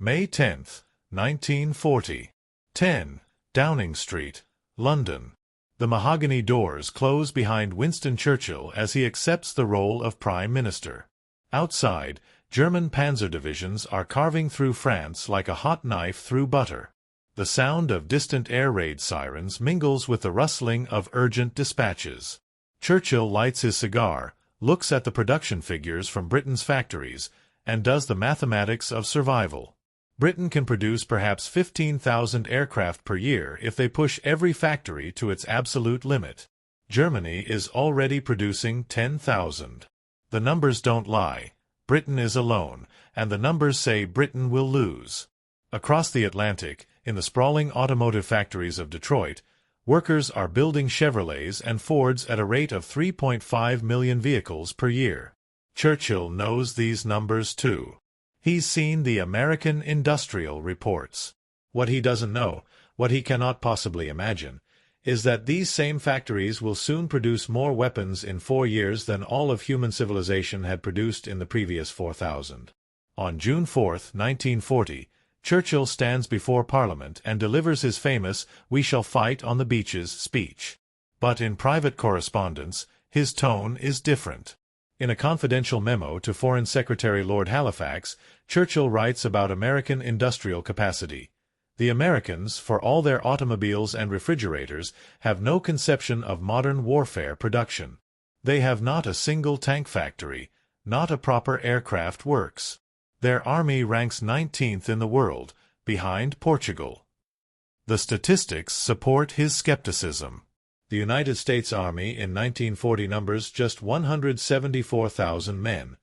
May 10, 1940. 10 Downing Street, London. The mahogany doors close behind Winston Churchill as he accepts the role of Prime Minister. Outside, German panzer divisions are carving through France like a hot knife through butter. The sound of distant air raid sirens mingles with the rustling of urgent dispatches. Churchill lights his cigar, looks at the production figures from Britain's factories, and does the mathematics of survival. Britain can produce perhaps 15,000 aircraft per year if they push every factory to its absolute limit. Germany is already producing 10,000. The numbers don't lie. Britain is alone, and the numbers say Britain will lose. Across the Atlantic, in the sprawling automotive factories of Detroit, workers are building Chevrolets and Fords at a rate of 3.5 million vehicles per year. Churchill knows these numbers too. He's seen the American industrial reports. What he doesn't know, what he cannot possibly imagine, is that these same factories will soon produce more weapons in 4 years than all of human civilization had produced in the previous 4,000. On June 4, 1940, Churchill stands before Parliament and delivers his famous "We shall fight on the beaches" speech. But in private correspondence, his tone is different. In a confidential memo to Foreign Secretary Lord Halifax, Churchill writes about American industrial capacity. The Americans, for all their automobiles and refrigerators, have no conception of modern warfare production. They have not a single tank factory, not a proper aircraft works. Their army ranks 19th in the world, behind Portugal. The statistics support his skepticism. The United States Army in 1940 numbers just 174,000 men,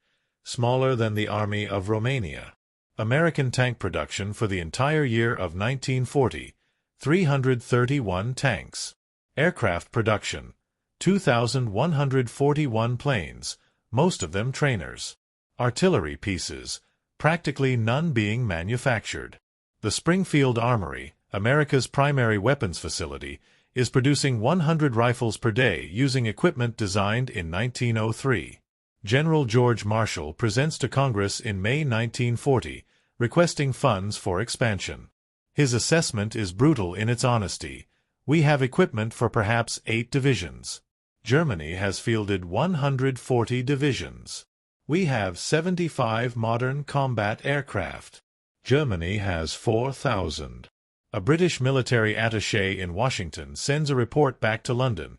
smaller than the Army of Romania. American tank production for the entire year of 1940, 331 tanks. Aircraft production, 2,141 planes, most of them trainers. Artillery pieces, practically none being manufactured. The Springfield Armory, America's primary weapons facility, is producing 100 rifles per day using equipment designed in 1903. General George Marshall presents to Congress in May 1940, requesting funds for expansion. His assessment is brutal in its honesty. We have equipment for perhaps 8 divisions. Germany has fielded 140 divisions. We have 75 modern combat aircraft. Germany has 4,000. A British military attaché in Washington sends a report back to London.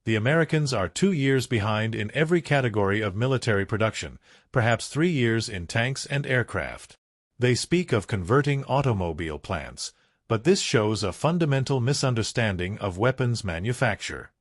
The Americans are 2 years behind in every category of military production, perhaps 3 years in tanks and aircraft. They speak of converting automobile plants, but this shows a fundamental misunderstanding of weapons manufacture.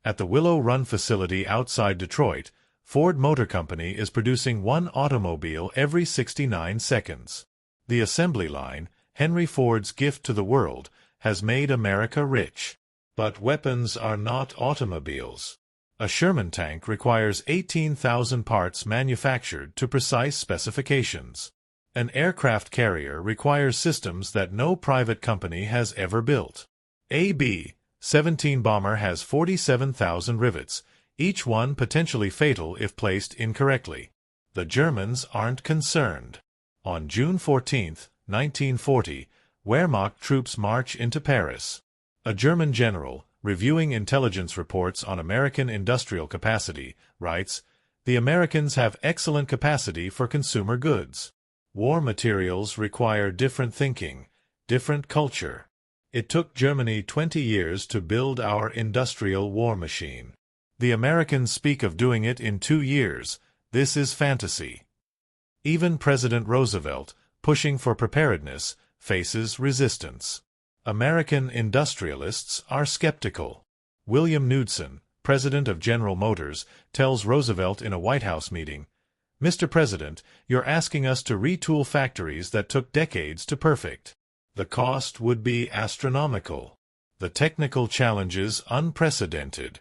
At the Willow Run facility outside Detroit, Ford Motor Company is producing 1 automobile every 69 seconds. The assembly line, Henry Ford's gift to the world, has made America rich. But weapons are not automobiles. A Sherman tank requires 18,000 parts manufactured to precise specifications. An aircraft carrier requires systems that no private company has ever built. A B-17 bomber has 47,000 rivets, each one potentially fatal if placed incorrectly. The Germans aren't concerned. On June 14, 1940, Wehrmacht troops march into Paris. A German general, reviewing intelligence reports on American industrial capacity, writes, "The Americans have excellent capacity for consumer goods. War materials require different thinking, different culture. It took Germany 20 years to build our industrial war machine. The Americans speak of doing it in 2 years. This is fantasy." Even President Roosevelt, pushing for preparedness, faces resistance. American industrialists are skeptical. William Knudsen, president of General Motors, tells Roosevelt in a White House meeting, "Mr. President, you're asking us to retool factories that took decades to perfect. The cost would be astronomical. The technical challenges unprecedented."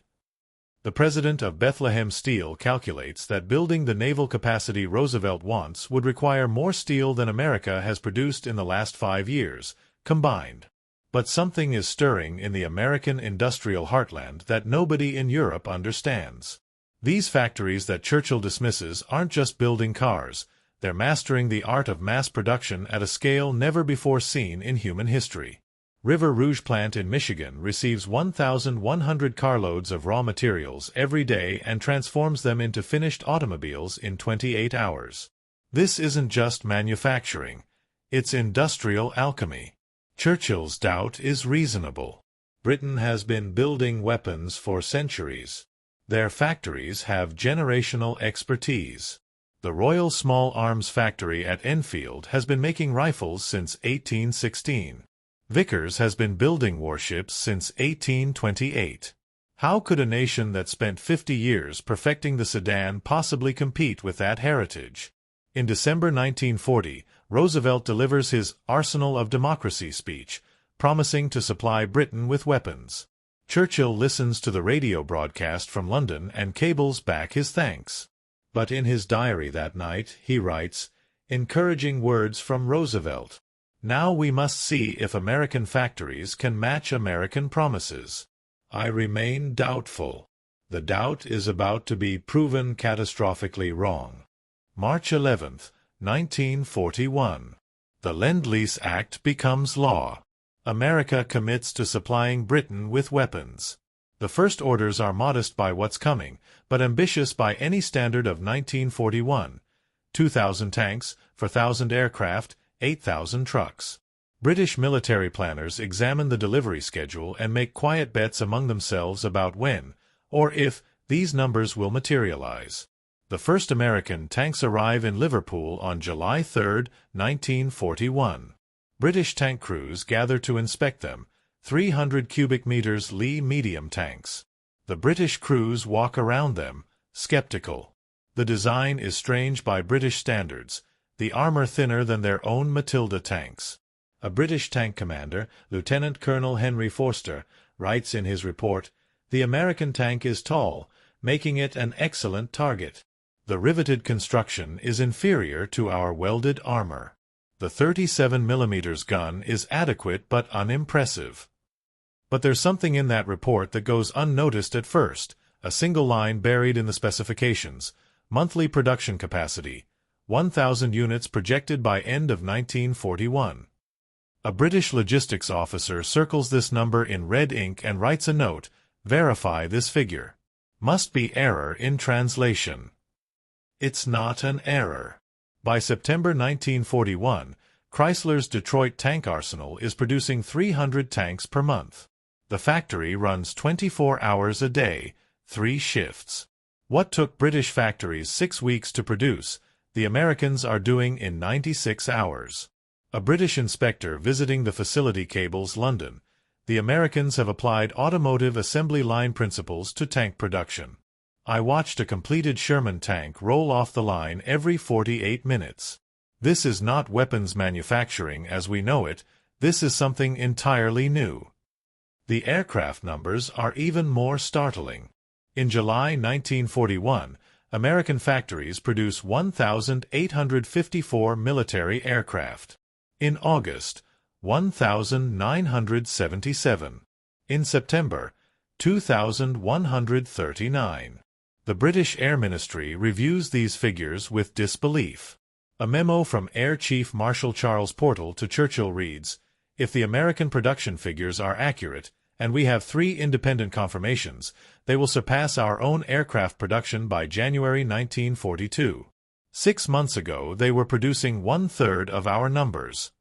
The president of Bethlehem Steel calculates that building the naval capacity Roosevelt wants would require more steel than America has produced in the last 5 years, combined. But something is stirring in the American industrial heartland that nobody in Europe understands. These factories that Churchill dismisses aren't just building cars, They're mastering the art of mass production at a scale never before seen in human history. River Rouge plant in Michigan receives 1,100 carloads of raw materials every day and transforms them into finished automobiles in 28 hours. This isn't just manufacturing. It's industrial alchemy. Churchill's doubt is reasonable. Britain has been building weapons for centuries. Their factories have generational expertise. The Royal Small Arms Factory at Enfield has been making rifles since 1816. Vickers has been building warships since 1828. How could a nation that spent 50 years perfecting the sedan possibly compete with that heritage? In December 1940, Roosevelt delivers his Arsenal of Democracy speech, promising to supply Britain with weapons. Churchill listens to the radio broadcast from London and cables back his thanks. But in his diary that night, he writes, encouraging words from Roosevelt. Now we must see if American factories can match American promises. I remain doubtful. The doubt is about to be proven catastrophically wrong. March 11, 1941. The Lend-Lease Act becomes law. America commits to supplying Britain with weapons. The first orders are modest by what's coming, but ambitious by any standard of 1941. 2,000 tanks, 4,000 aircraft, 8,000 trucks. British military planners examine the delivery schedule and make quiet bets among themselves about when, or if, these numbers will materialize. The first American tanks arrive in Liverpool on July 3, 1941. British tank crews gather to inspect them, 300 cubic meters Lee medium tanks. The British crews walk around them, skeptical. The design is strange by British standards, the armor thinner than their own Matilda tanks. A British tank commander, Lieutenant Colonel Henry Forster, writes in his report, "The American tank is tall, making it an excellent target. The riveted construction is inferior to our welded armor. The 37 mm gun is adequate but unimpressive." But there's something in that report that goes unnoticed at first, a single line buried in the specifications, monthly production capacity, 1,000 units projected by end of 1941. A British logistics officer circles this number in red ink and writes a note, "Verify this figure. Must be error in translation." It's not an error. By September 1941, Chrysler's Detroit tank arsenal is producing 300 tanks per month. The factory runs 24 hours a day, 3 shifts. What took British factories 6 weeks to produce, the Americans are doing in 96 hours. A British inspector visiting the facility cables London. The Americans have applied automotive assembly line principles to tank production. I watched a completed Sherman tank roll off the line every 48 minutes. This is not weapons manufacturing as we know it, this is something entirely new. The aircraft numbers are even more startling. In July 1941, American factories produce 1,854 military aircraft. In August, 1,977. In September, 2,139. The British Air Ministry reviews these figures with disbelief. A memo from Air Chief Marshal Charles Portal to Churchill reads, "If the American production figures are accurate, and we have 3 independent confirmations, they will surpass our own aircraft production by January 1942. 6 months ago they were producing 1/3 of our numbers."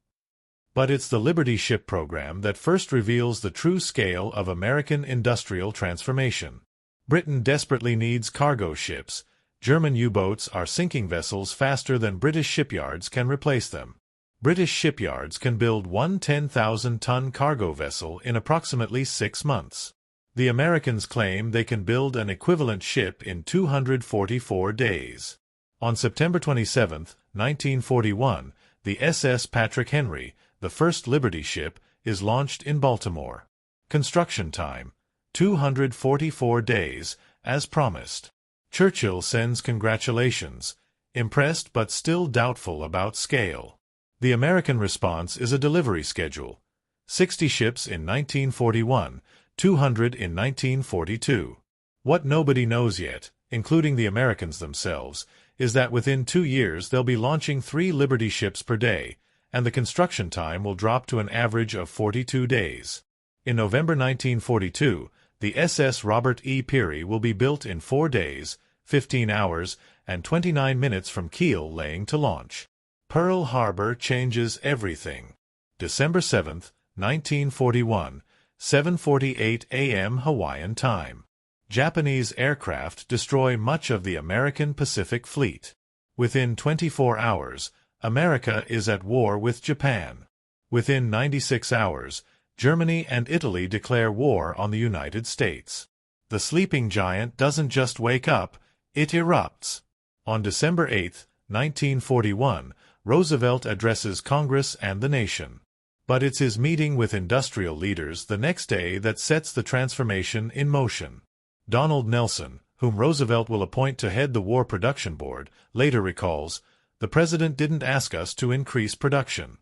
But it's the Liberty ship program that first reveals the true scale of American industrial transformation. Britain desperately needs cargo ships. German U-boats are sinking vessels faster than British shipyards can replace them. British shipyards can build one 10,000-ton cargo vessel in approximately 6 months. The Americans claim they can build an equivalent ship in 244 days. On September 27, 1941, the SS Patrick Henry, the first Liberty ship, is launched in Baltimore. Construction time, 244 days, as promised. Churchill sends congratulations, impressed but still doubtful about scale. The American response is a delivery schedule. 60 ships in 1941, 200 in 1942. What nobody knows yet, including the Americans themselves, is that within 2 years they'll be launching 3 Liberty ships per day, and the construction time will drop to an average of 42 days. In November 1942, the SS Robert E. Peary will be built in 4 days, 15 hours, and 29 minutes from keel laying to launch. Pearl Harbor changes everything. December 7, 1941, 7:48 a.m. Hawaiian time. Japanese aircraft destroy much of the American Pacific Fleet. Within 24 hours, America is at war with Japan. Within 96 hours, Germany and Italy declare war on the United States. The sleeping giant doesn't just wake up, it erupts. On December 8, 1941, Roosevelt addresses Congress and the nation. But it's his meeting with industrial leaders the next day that sets the transformation in motion. Donald Nelson, whom Roosevelt will appoint to head the War Production Board, later recalls, "The president didn't ask us to increase production.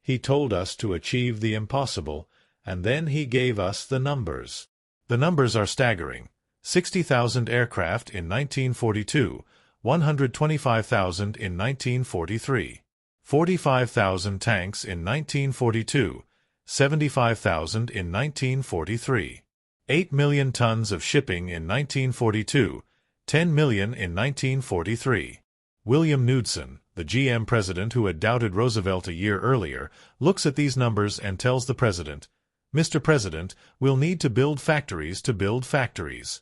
He told us to achieve the impossible, and then he gave us the numbers." The numbers are staggering. 60,000 aircraft in 1942, 125,000 in 1943. 45,000 tanks in 1942, 75,000 in 1943. 8 million tons of shipping in 1942, 10 million in 1943. William Knudsen, the GM president who had doubted Roosevelt a year earlier, looks at these numbers and tells the president, "Mr. President, we'll need to build factories to build factories."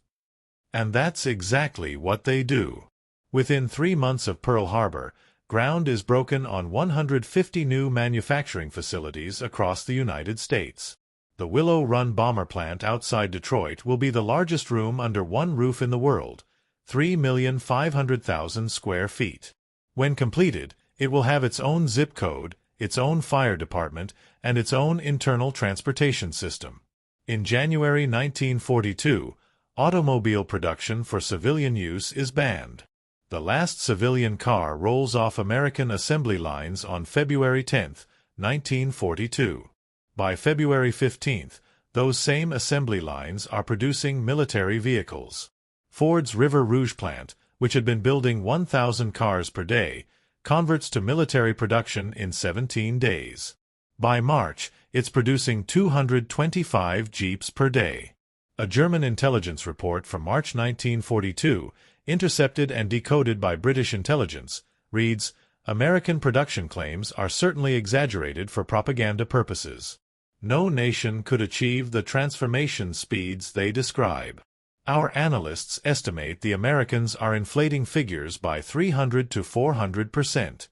And that's exactly what they do. Within 3 months of Pearl Harbor, ground is broken on 150 new manufacturing facilities across the United States. The Willow Run bomber plant outside Detroit will be the largest room under one roof in the world, 3,500,000 square feet. When completed, it will have its own zip code, its own fire department, and its own internal transportation system. In January 1942, automobile production for civilian use is banned. The last civilian car rolls off American assembly lines on February 10, 1942. By February 15, those same assembly lines are producing military vehicles. Ford's River Rouge plant, which had been building 1,000 cars per day, converts to military production in 17 days. By March, it's producing 225 Jeeps per day. A German intelligence report from March 1942, intercepted and decoded by British intelligence, reads, "American production claims are certainly exaggerated for propaganda purposes. No nation could achieve the transformation speeds they describe. Our analysts estimate the Americans are inflating figures by 300 to 400%.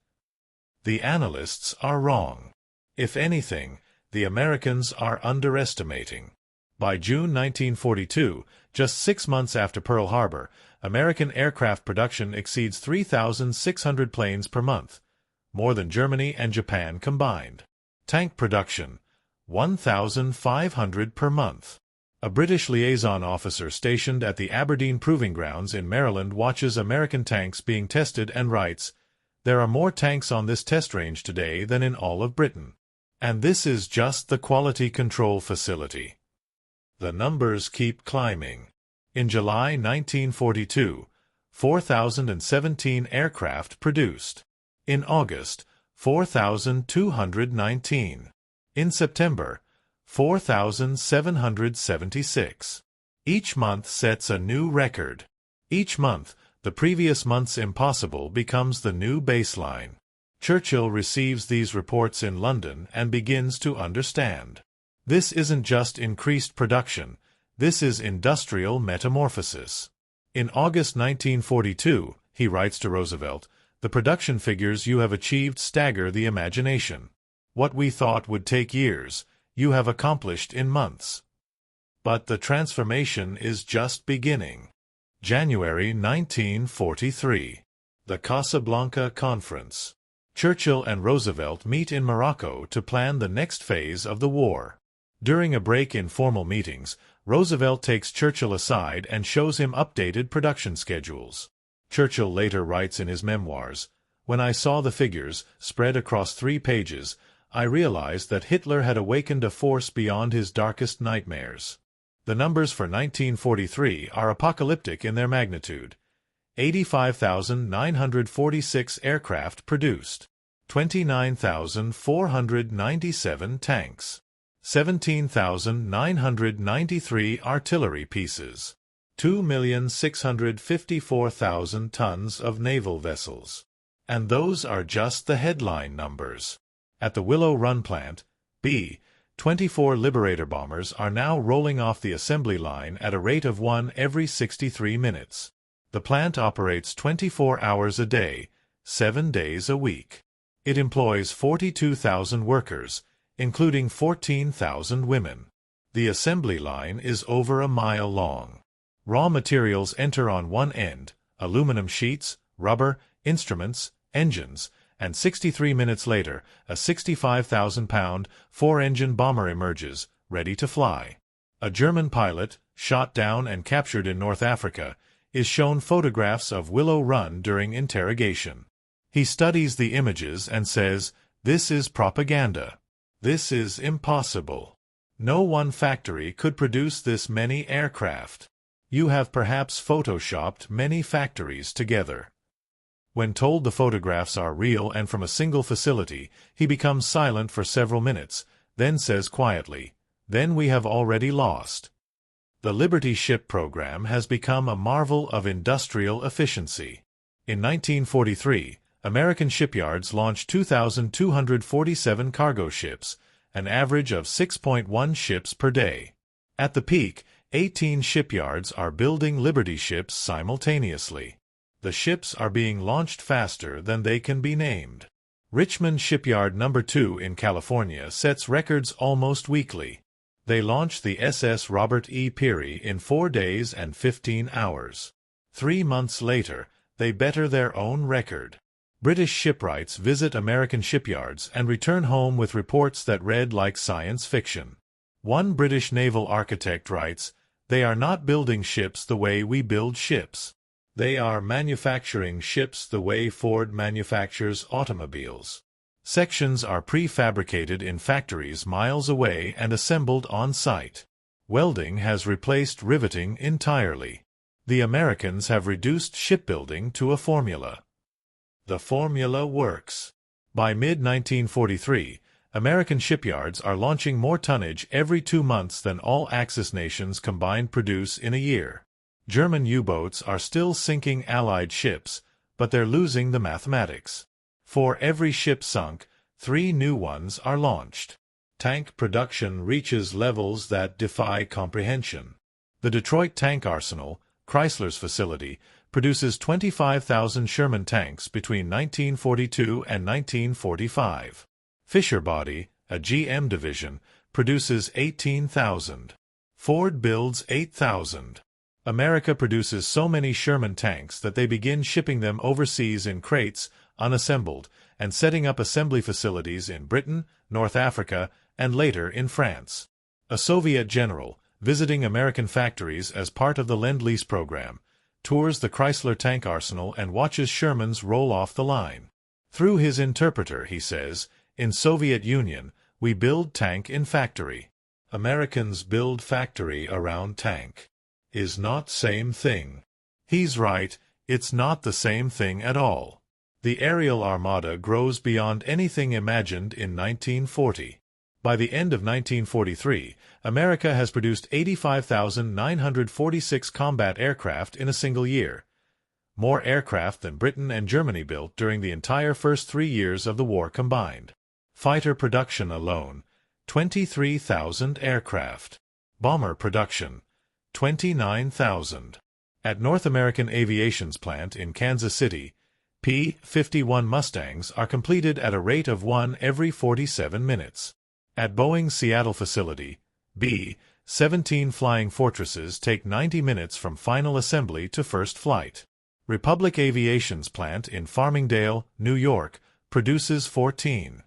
The analysts are wrong. If anything, the Americans are underestimating." By June 1942, just 6 months after Pearl Harbor, American aircraft production exceeds 3,600 planes per month, more than Germany and Japan combined. Tank production, 1,500 per month. A British liaison officer stationed at the Aberdeen Proving Grounds in Maryland watches American tanks being tested and writes, "There are more tanks on this test range today than in all of Britain. And this is just the quality control facility." The numbers keep climbing. In July 1942, 4,017 aircraft produced. In August, 4,219. In September, 4,776. Each month sets a new record. Each month, the previous month's impossible becomes the new baseline. Churchill receives these reports in London and begins to understand. This isn't just increased production, this is industrial metamorphosis. In August 1942, he writes to Roosevelt, "The production figures you have achieved stagger the imagination. What we thought would take years, you have accomplished in months." But the transformation is just beginning. January 1943. The Casablanca Conference. Churchill and Roosevelt meet in Morocco to plan the next phase of the war. During a break in formal meetings, Roosevelt takes Churchill aside and shows him updated production schedules. Churchill later writes in his memoirs, "When I saw the figures, spread across 3 pages, I realized that Hitler had awakened a force beyond his darkest nightmares." The numbers for 1943 are apocalyptic in their magnitude. 85,946 aircraft produced, 29,497 tanks, 17,993 artillery pieces, 2,654,000 tons of naval vessels. And those are just the headline numbers. At the Willow Run plant, B-24 Liberator bombers are now rolling off the assembly line at a rate of 1 every 63 minutes. The plant operates 24 hours a day, 7 days a week. It employs 42,000 workers, including 14,000 women. The assembly line is over a mile long. Raw materials enter on one end, aluminum sheets, rubber, instruments, engines, and 63 minutes later, a 65,000-pound, four-engine bomber emerges, ready to fly. A German pilot, shot down and captured in North Africa, is shown photographs of Willow Run during interrogation. He studies the images and says, "This is propaganda. This is impossible. No one factory could produce this many aircraft. You have perhaps photoshopped many factories together." When told the photographs are real and from a single facility, he becomes silent for several minutes, then says quietly, "Then we have already lost." The Liberty ship program has become a marvel of industrial efficiency. In 1943, American shipyards launched 2,247 cargo ships, an average of 6.1 ships per day. At the peak, 18 shipyards are building Liberty ships simultaneously. The ships are being launched faster than they can be named. Richmond Shipyard No. 2 in California sets records almost weekly. They launched the SS Robert E. Peary in 4 days and 15 hours. 3 months later, they better their own record. British shipwrights visit American shipyards and return home with reports that read like science fiction. One British naval architect writes, "They are not building ships the way we build ships. They are manufacturing ships the way Ford manufactures automobiles. Sections are prefabricated in factories miles away and assembled on site. Welding has replaced riveting entirely. The Americans have reduced shipbuilding to a formula. The formula works." By mid-1943, American shipyards are launching more tonnage every 2 months than all Axis nations combined produce in a year. German U-boats are still sinking Allied ships, but they're losing the mathematics. For every ship sunk, 3 new ones are launched. Tank production reaches levels that defy comprehension. The Detroit Tank Arsenal, Chrysler's facility, produces 25,000 Sherman tanks between 1942 and 1945. Fisher Body, a GM division, produces 18,000. Ford builds 8,000. America produces so many Sherman tanks that they begin shipping them overseas in crates, unassembled, and setting up assembly facilities in Britain, North Africa, and later in France. A Soviet general, visiting American factories as part of the Lend-Lease program, tours the Chrysler tank arsenal and watches Shermans roll off the line. Through his interpreter, he says, "In Soviet Union, we build tank in factory. Americans build factory around tank. Is not same thing." He's right, it's not the same thing at all. The aerial armada grows beyond anything imagined in 1940. By the end of 1943, America has produced 85,946 combat aircraft in a single year, more aircraft than Britain and Germany built during the entire first 3 years of the war combined. Fighter production alone, 23,000 aircraft. Bomber production, 29,000. At North American Aviation's plant in Kansas City, P-51 Mustangs are completed at a rate of 1 every 47 minutes. At Boeing's Seattle facility, B-17 Flying Fortresses take 90 minutes from final assembly to first flight. Republic Aviation's plant in Farmingdale, New York, produces 14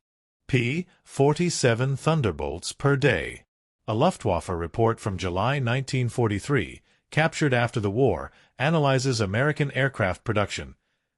P-47 Thunderbolts per day. A Luftwaffe report from July 1943, captured after the war, analyzes American aircraft production.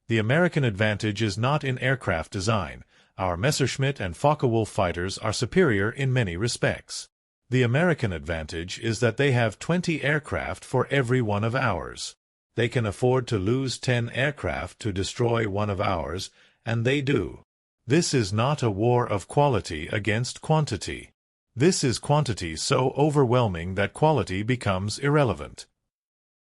The American advantage is not in aircraft design. Our Messerschmitt and Focke-Wulf fighters are superior in many respects. The American advantage is that they have 20 aircraft for every one of ours. They can afford to lose 10 aircraft to destroy one of ours, and they do. This is not a war of quality against quantity. This is quantity so overwhelming that quality becomes irrelevant.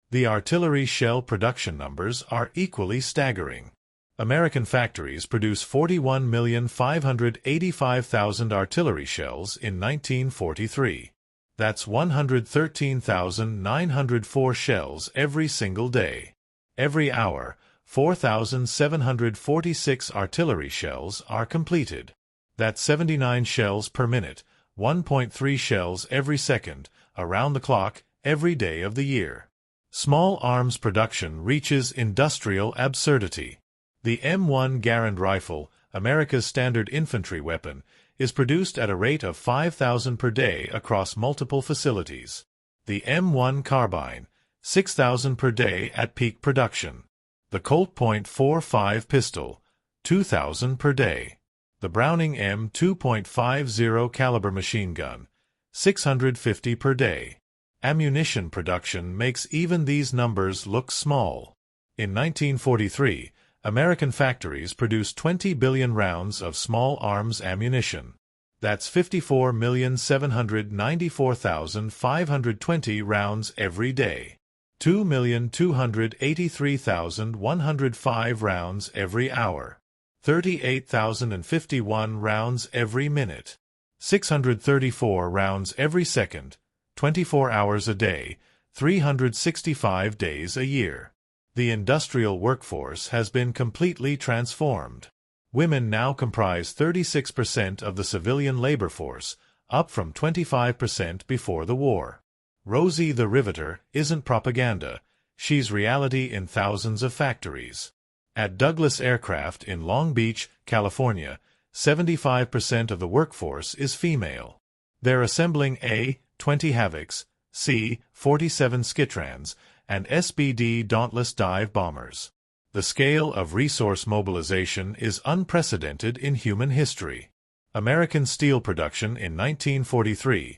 The artillery shell production numbers are equally staggering. American factories produce 41,585,000 artillery shells in 1943. That's 113,904 shells every single day. Every hour, 4,746 artillery shells are completed. That's 79 shells per minute, 1.3 shells every second, around the clock, every day of the year. Small arms production reaches industrial absurdity. The M1 Garand rifle, America's standard infantry weapon, is produced at a rate of 5,000 per day across multiple facilities. The M1 carbine, 6,000 per day at peak production. The Colt .45 pistol, 2,000 per day. The Browning M2.50 caliber machine gun, 650 per day. Ammunition production makes even these numbers look small. In 1943, American factories produced 20 billion rounds of small arms ammunition. That's 54,794,520 rounds every day. 2,283,105 rounds every hour. 38,051 rounds every minute. 634 rounds every second. 24 hours a day, 365 days a year. The industrial workforce has been completely transformed. Women now comprise 36% of the civilian labor force, up from 25% before the war. Rosie the Riveter isn't propaganda, she's reality in thousands of factories. At Douglas Aircraft in Long Beach, California, 75% of the workforce is female. They're assembling A-20 Havocs, C-47 Skitrans, and SBD Dauntless dive bombers. The scale of resource mobilization is unprecedented in human history. American steel production in 1943,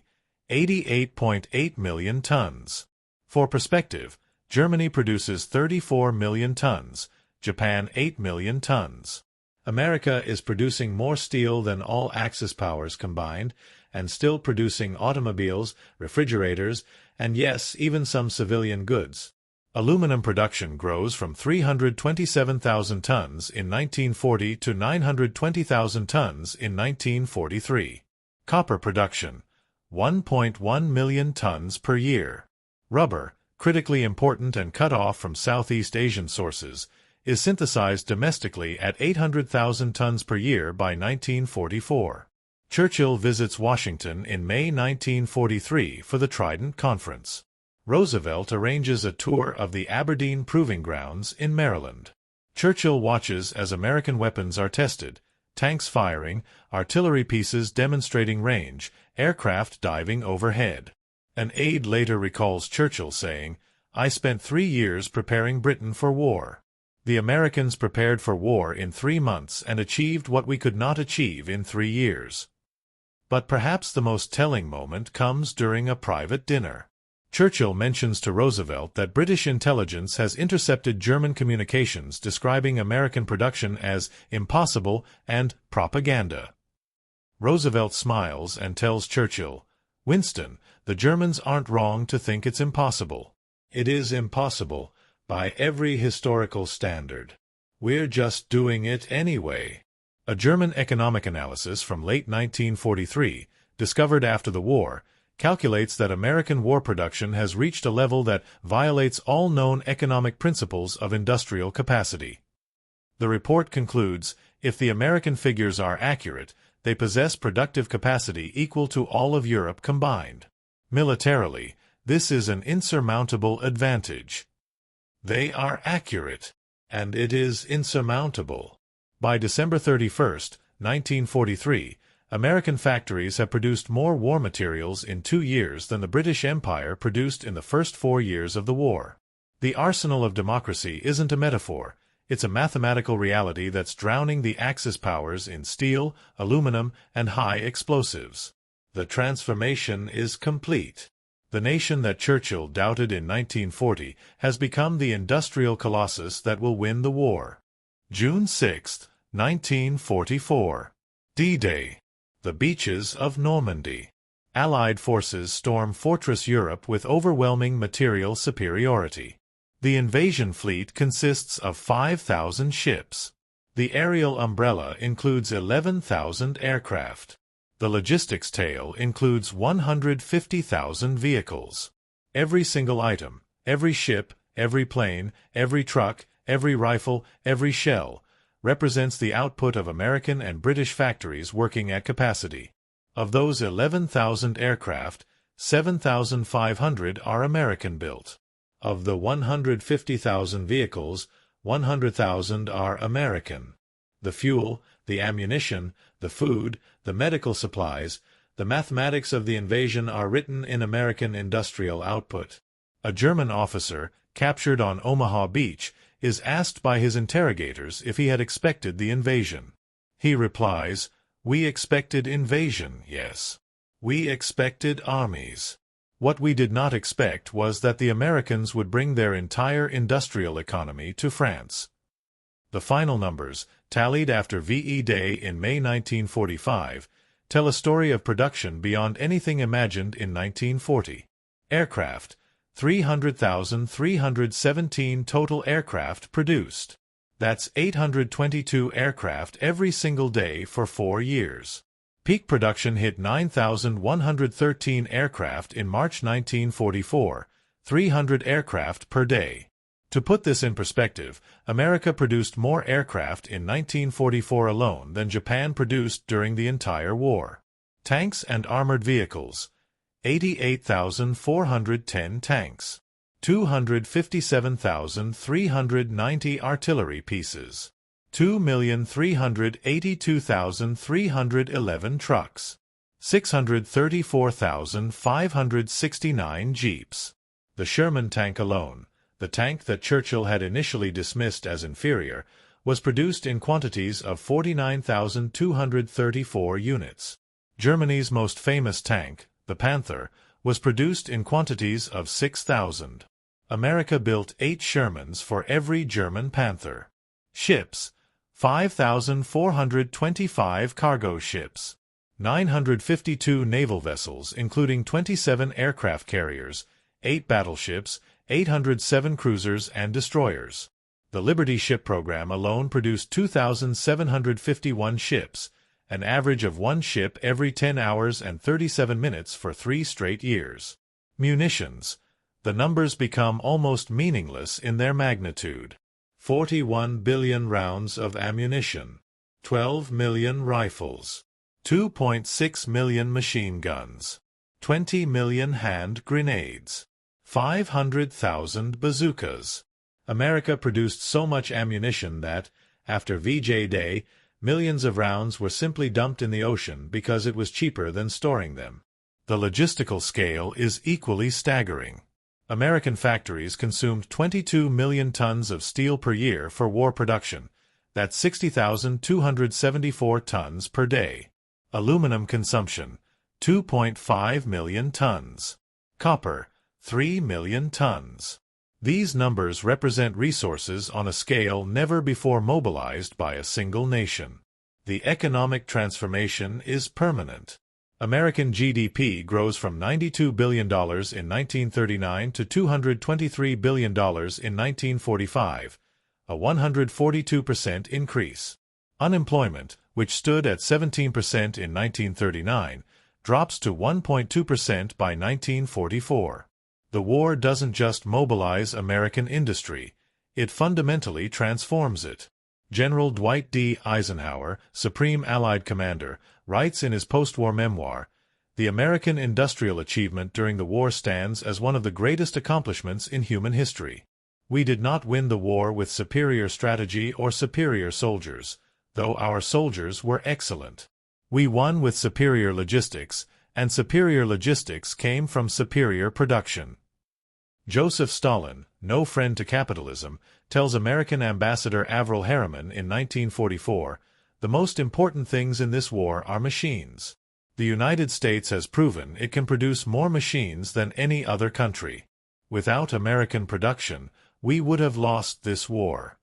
88.8 million tons. For perspective, Germany produces 34 million tons, Japan 8 million tons. America is producing more steel than all Axis powers combined, and still producing automobiles, refrigerators, and yes, even some civilian goods. Aluminum production grows from 327,000 tons in 1940 to 920,000 tons in 1943. Copper production, 1.1 million tons per year. Rubber, critically important and cut off from Southeast Asian sources, is synthesized domestically at 800,000 tons per year by 1944. Churchill visits Washington in May 1943 for the Trident Conference. Roosevelt arranges a tour of the Aberdeen Proving Grounds in Maryland. Churchill watches as American weapons are tested, tanks firing, artillery pieces demonstrating range, aircraft diving overhead. An aide later recalls Churchill saying, "I spent 3 years preparing Britain for war. The Americans prepared for war in 3 months and achieved what we could not achieve in 3 years." But perhaps the most telling moment comes during a private dinner. Churchill mentions to Roosevelt that British intelligence has intercepted German communications describing American production as impossible and propaganda. Roosevelt smiles and tells Churchill, "Winston, the Germans aren't wrong to think it's impossible. It is impossible, by every historical standard. We're just doing it anyway." A German economic analysis from late 1943, discovered after the war, calculates that American war production has reached a level that violates all known economic principles of industrial capacity. The report concludes, if the American figures are accurate, they possess productive capacity equal to all of Europe combined. Militarily, this is an insurmountable advantage. They are accurate, and it is insurmountable. By December 31, 1943, American factories have produced more war materials in 2 years than the British Empire produced in the first 4 years of the war. The arsenal of democracy isn't a metaphor, it's a mathematical reality that's drowning the Axis powers in steel, aluminum, and high explosives. The transformation is complete. The nation that Churchill doubted in 1940 has become the industrial colossus that will win the war. June 6, 1944. D-Day. The beaches of Normandy. Allied forces storm Fortress Europe with overwhelming material superiority. The invasion fleet consists of 5,000 ships. The aerial umbrella includes 11,000 aircraft. The logistics tail includes 150,000 vehicles. Every single item, every ship, every plane, every truck, every rifle, every shell, represents the output of American and British factories working at capacity. Of those 11,000 aircraft, 7,500 are American-built. Of the 150,000 vehicles, 100,000 are American. The fuel, the ammunition, the food, the medical supplies, the mathematics of the invasion are written in American industrial output. A German officer, captured on Omaha Beach, is asked by his interrogators if he had expected the invasion. He replies, "We expected invasion, yes. We expected armies. What we did not expect was that the Americans would bring their entire industrial economy to France." The final numbers, tallied after VE Day in May 1945, tell a story of production beyond anything imagined in 1940. Aircraft: 300,317 total aircraft produced. That's 822 aircraft every single day for 4 years. Peak production hit 9,113 aircraft in March 1944, 300 aircraft per day. To put this in perspective, America produced more aircraft in 1944 alone than Japan produced during the entire war. Tanks and armored vehicles: 88,410 tanks. 257,390 artillery pieces. 2,382,311 trucks. 634,569 jeeps. The Sherman tank alone, the tank that Churchill had initially dismissed as inferior, was produced in quantities of 49,234 units. Germany's most famous tank, the Panther, was produced in quantities of 6,000. America built 8 Shermans for every German Panther. Ships: 5,425 cargo ships. 952 naval vessels including 27 aircraft carriers, 8 battleships, 807 cruisers and destroyers. The Liberty ship program alone produced 2,751 ships, an average of 1 ship every 10 hours and 37 minutes for 3 straight years. Munitions. The numbers become almost meaningless in their magnitude. 41 billion rounds of ammunition. 12 million rifles. 2.6 million machine guns. 20 million hand grenades. 500,000 bazookas. America produced so much ammunition that, after VJ Day, millions of rounds were simply dumped in the ocean because it was cheaper than storing them. The logistical scale is equally staggering. American factories consumed 22 million tons of steel per year for war production. That's 60,274 tons per day. Aluminum consumption: 2.5 million tons. Copper: 3 million tons. These numbers represent resources on a scale never before mobilized by a single nation. The economic transformation is permanent. American GDP grows from $92 billion in 1939 to $223 billion in 1945, a 142% increase. Unemployment, which stood at 17% in 1939, drops to 1.2% by 1944. The war doesn't just mobilize American industry, it fundamentally transforms it. General Dwight D. Eisenhower, Supreme Allied Commander, writes in his post-war memoir, "The American industrial achievement during the war stands as one of the greatest accomplishments in human history. We did not win the war with superior strategy or superior soldiers, though our soldiers were excellent. We won with superior logistics, and superior logistics came from superior production." Joseph Stalin, no friend to capitalism, tells American Ambassador Averell Harriman in 1944, "The most important things in this war are machines. The United States has proven it can produce more machines than any other country. Without American production, we would have lost this war.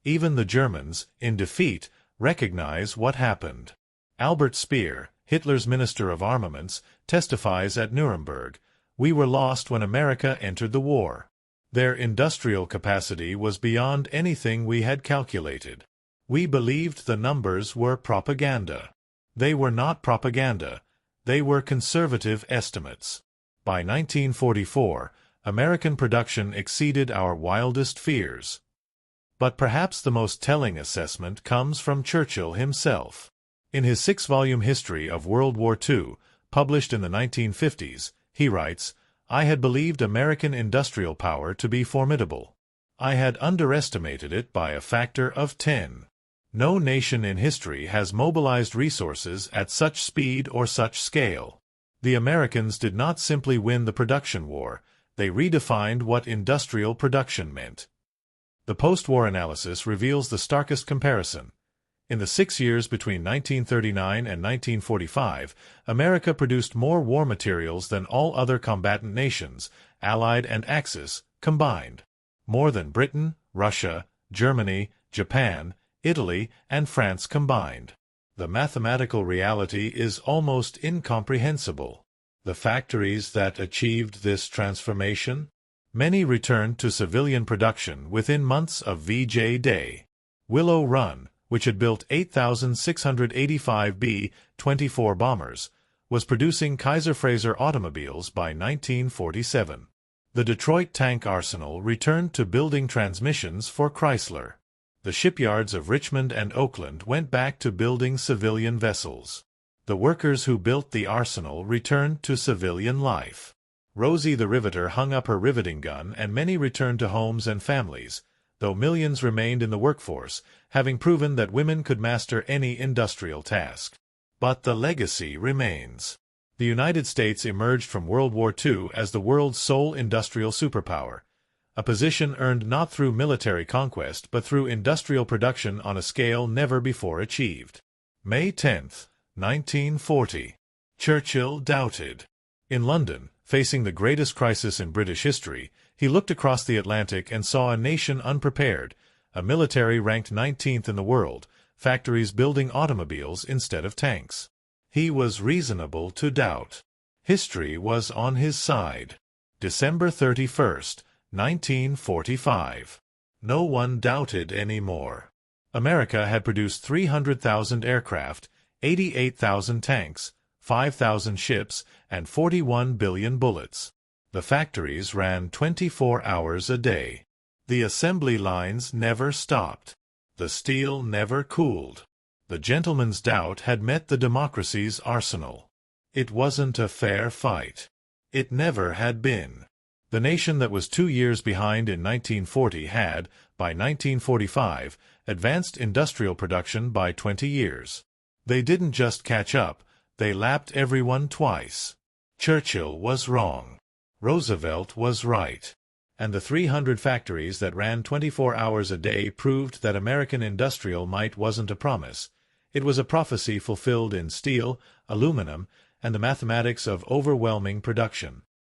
Even the Germans, in defeat, recognize what happened. Albert Speer, Hitler's Minister of Armaments, testifies at Nuremberg, "We were lost when America entered the war. Their industrial capacity was beyond anything we had calculated. We believed the numbers were propaganda. They were not propaganda. They were conservative estimates." By 1944, American production exceeded our wildest fears. But perhaps the most telling assessment comes from Churchill himself. In his 6-volume history of World War II, published in the 1950s, he writes, "I had believed American industrial power to be formidable. I had underestimated it by a factor of 10. No nation in history has mobilized resources at such speed or such scale. The Americans did not simply win the production war, they redefined what industrial production meant." The post-war analysis reveals the starkest comparison. In the 6 years between 1939 and 1945, America produced more war materials than all other combatant nations, Allied and Axis, combined. More than Britain, Russia, Germany, Japan, Italy, and France combined. The mathematical reality is almost incomprehensible. The factories that achieved this transformation? Many returned to civilian production within months of VJ Day. Willow Run, which had built 8,685 B-24 bombers, was producing Kaiser Frazer automobiles by 1947. The Detroit tank arsenal returned to building transmissions for Chrysler. The shipyards of Richmond and Oakland went back to building civilian vessels. The workers who built the arsenal returned to civilian life. Rosie the Riveter hung up her riveting gun and many returned to homes and families, though millions remained in the workforce, having proven that women could master any industrial task. But the legacy remains. The United States emerged from World War II as the world's sole industrial superpower, a position earned not through military conquest but through industrial production on a scale never before achieved. May 10, 1940. Churchill doubted. In London, facing the greatest crisis in British history, he looked across the Atlantic and saw a nation unprepared, a military ranked 19th in the world, factories building automobiles instead of tanks. He was reasonable to doubt. History was on his side. December 31, 1945. No one doubted anymore. America had produced 300,000 aircraft, 88,000 tanks, 5,000 ships, and 41 billion bullets. The factories ran 24 hours a day. The assembly lines never stopped. The steel never cooled. The gentleman's doubt had met the democracy's arsenal. It wasn't a fair fight. It never had been. The nation that was 2 years behind in 1940 had, by 1945, advanced industrial production by 20 years. They didn't just catch up, they lapped everyone twice. Churchill was wrong. Roosevelt was right. And the 300 factories that ran 24 hours a day proved that American industrial might wasn't a promise. It was a prophecy fulfilled in steel, aluminum, and the mathematics of overwhelming production.